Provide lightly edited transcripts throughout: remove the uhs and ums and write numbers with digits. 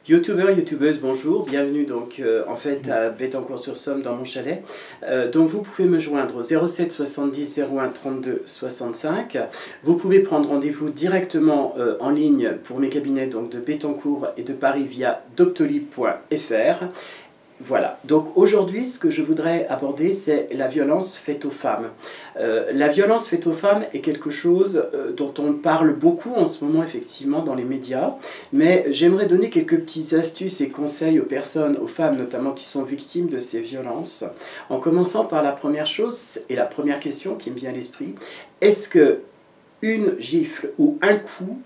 Youtubeurs, youtubeuses, bonjour, bienvenue donc en fait à Bettencourt-sur-Somme dans mon chalet. Donc vous pouvez me joindre au 07 70 01 32 65. Vous pouvez prendre rendez-vous directement en ligne pour mes cabinets donc de Bettencourt et de Paris via doctolib.fr. Voilà, donc aujourd'hui ce que je voudrais aborder c'est la violence faite aux femmes. La violence faite aux femmes est quelque chose dont on parle beaucoup en ce moment effectivement dans les médias, mais j'aimerais donner quelques petites astuces et conseils aux personnes, aux femmes notamment qui sont victimes de ces violences, en commençant par la première chose et la première question qui me vient à l'esprit: est-ce que une gifle ou un coup,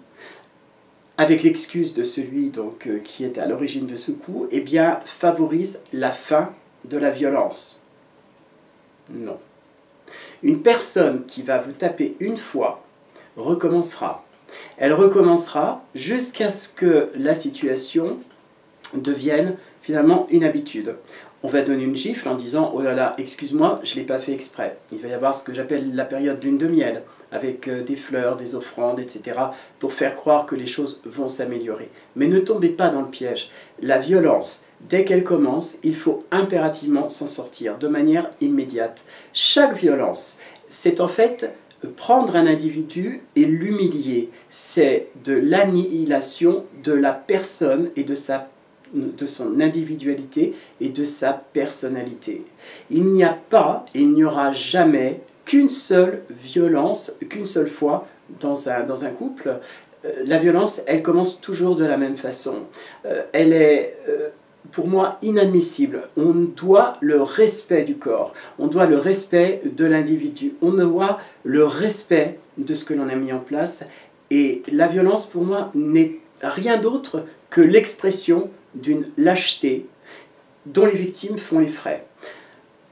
avec l'excuse de celui donc, qui est à l'origine de ce coup, eh bien, favorise la fin de la violence? Non. Une personne qui va vous taper une fois recommencera. Elle recommencera jusqu'à ce que la situation devienne finalement une habitude. On va donner une gifle en disant « Oh là là, excuse-moi, je ne l'ai pas fait exprès ». Il va y avoir ce que j'appelle la période lune de miel, avec des fleurs, des offrandes, etc., pour faire croire que les choses vont s'améliorer. Mais ne tombez pas dans le piège. La violence, dès qu'elle commence, il faut impérativement s'en sortir de manière immédiate. Chaque violence, c'est en fait prendre un individu et l'humilier. C'est de l'annihilation de la personne et de son individualité et de sa personnalité. Il n'y a pas et il n'y aura jamais qu'une seule violence, qu'une seule fois dans un couple. La violence, elle commence toujours de la même façon. Elle est, pour moi, inadmissible. On doit le respect du corps, on doit le respect de l'individu, on doit le respect de ce que l'on a mis en place. Et la violence, pour moi, n'est rien d'autre que l'expression d'une lâcheté dont les victimes font les frais.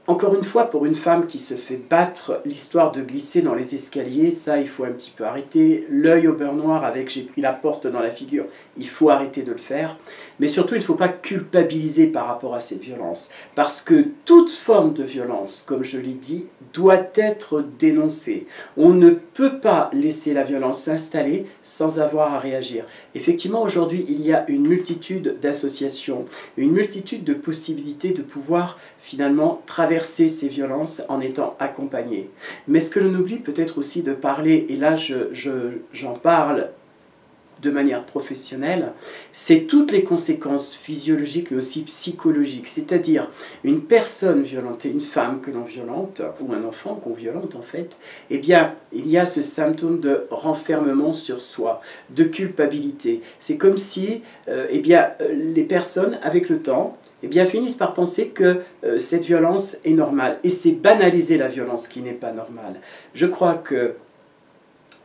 Encore une fois, pour une femme qui se fait battre, l'histoire de glisser dans les escaliers, ça, il faut un petit peu arrêter. L'œil au beurre noir avec « j'ai pris la porte dans la figure », il faut arrêter de le faire. Mais surtout, il ne faut pas culpabiliser par rapport à cette violence. Parce que toute forme de violence, comme je l'ai dit, doit être dénoncée. On ne peut pas laisser la violence s'installer sans avoir à réagir. Effectivement, aujourd'hui, il y a une multitude d'associations, une multitude de possibilités de pouvoir finalement traverser ces violences en étant accompagné. Mais ce que l'on oublie peut-être aussi de parler, et là j'en parle de manière professionnelle, c'est toutes les conséquences physiologiques mais aussi psychologiques. C'est-à-dire une personne violentée, une femme que l'on violente, ou un enfant qu'on violente en fait, eh bien il y a ce symptôme de renfermement sur soi, de culpabilité. C'est comme si eh bien, les personnes, avec le temps, eh bien, finissent par penser que cette violence est normale. Et c'est banaliser la violence qui n'est pas normale. Je crois que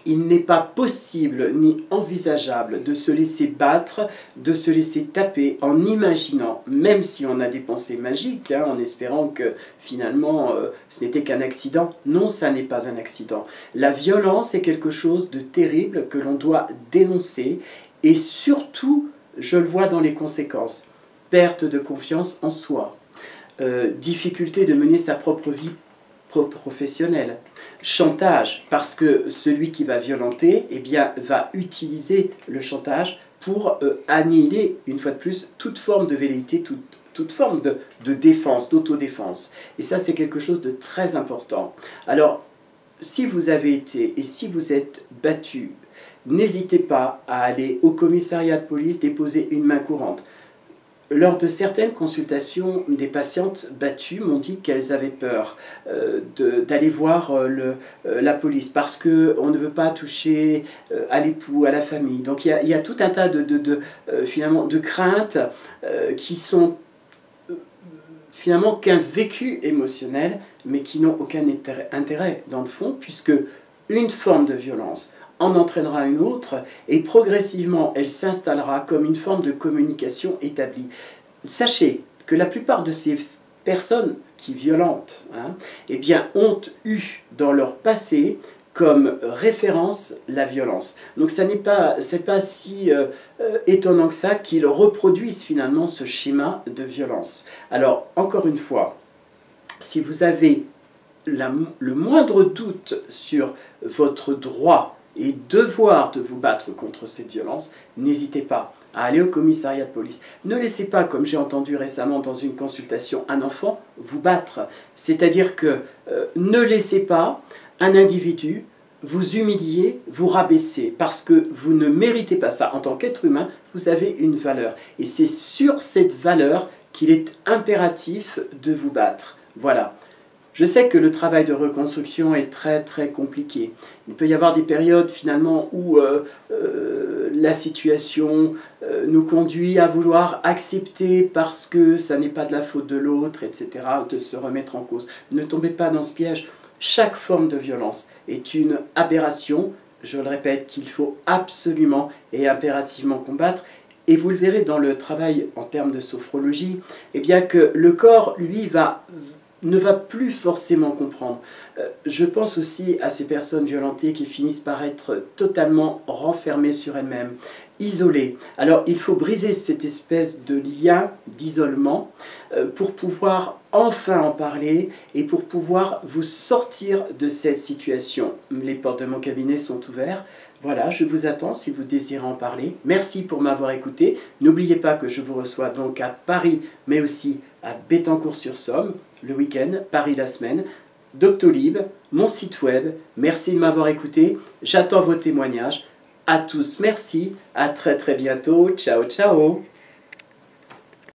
il n'est pas possible ni envisageable de se laisser battre, de se laisser taper en imaginant, même si on a des pensées magiques, hein, en espérant que finalement ce n'était qu'un accident. Non, ça n'est pas un accident. La violence est quelque chose de terrible que l'on doit dénoncer et surtout, je le vois dans les conséquences. Perte de confiance en soi, difficulté de mener sa propre vie professionnelle, chantage, parce que celui qui va violenter eh bien, va utiliser le chantage pour annihiler, une fois de plus, toute forme de velléité, toute forme de défense, d'autodéfense. Et ça, c'est quelque chose de très important. Alors, si vous avez été et si vous êtes battu, n'hésitez pas à aller au commissariat de police déposer une main courante. Lors de certaines consultations, des patientes battues m'ont dit qu'elles avaient peur d'aller voir la police parce qu'on ne veut pas toucher à l'époux, à la famille. Donc il y a tout un tas finalement, de craintes qui sont finalement qu'un vécu émotionnel, mais qui n'ont aucun intérêt dans le fond, puisque une forme de violence en entraînera une autre, et progressivement, elle s'installera comme une forme de communication établie. Sachez que la plupart de ces personnes qui violentent, hein, eh bien, ont eu dans leur passé comme référence la violence. Donc ce n'est pas si étonnant que ça qu'ils reproduisent finalement ce schéma de violence. Alors, encore une fois, si vous avez le moindre doute sur votre droit et devoir de vous battre contre cette violence, n'hésitez pas à aller au commissariat de police. Ne laissez pas, comme j'ai entendu récemment dans une consultation, un enfant vous battre. C'est-à-dire que ne laissez pas un individu vous humilier, vous rabaisser, parce que vous ne méritez pas ça. En tant qu'être humain, vous avez une valeur. Et c'est sur cette valeur qu'il est impératif de vous battre. Voilà. Je sais que le travail de reconstruction est très très compliqué. Il peut y avoir des périodes finalement où la situation nous conduit à vouloir accepter parce que ça n'est pas de la faute de l'autre, etc., de se remettre en cause. Ne tombez pas dans ce piège. Chaque forme de violence est une aberration, je le répète, qu'il faut absolument et impérativement combattre. Et vous le verrez dans le travail en termes de sophrologie, eh bien que le corps, lui, ne va plus forcément comprendre. Je pense aussi à ces personnes violentées qui finissent par être totalement renfermées sur elles-mêmes, isolées. Alors il faut briser cette espèce de lien d'isolement pour pouvoir enfin en parler et pour pouvoir vous sortir de cette situation. Les portes de mon cabinet sont ouvertes. Voilà, je vous attends si vous désirez en parler. Merci pour m'avoir écouté. N'oubliez pas que je vous reçois donc à Paris, mais aussi à Bettencourt-sur-Somme, le week-end, Paris la semaine, Doctolib, mon site web. Merci de m'avoir écouté. J'attends vos témoignages. À tous, merci. À très très bientôt. Ciao, ciao.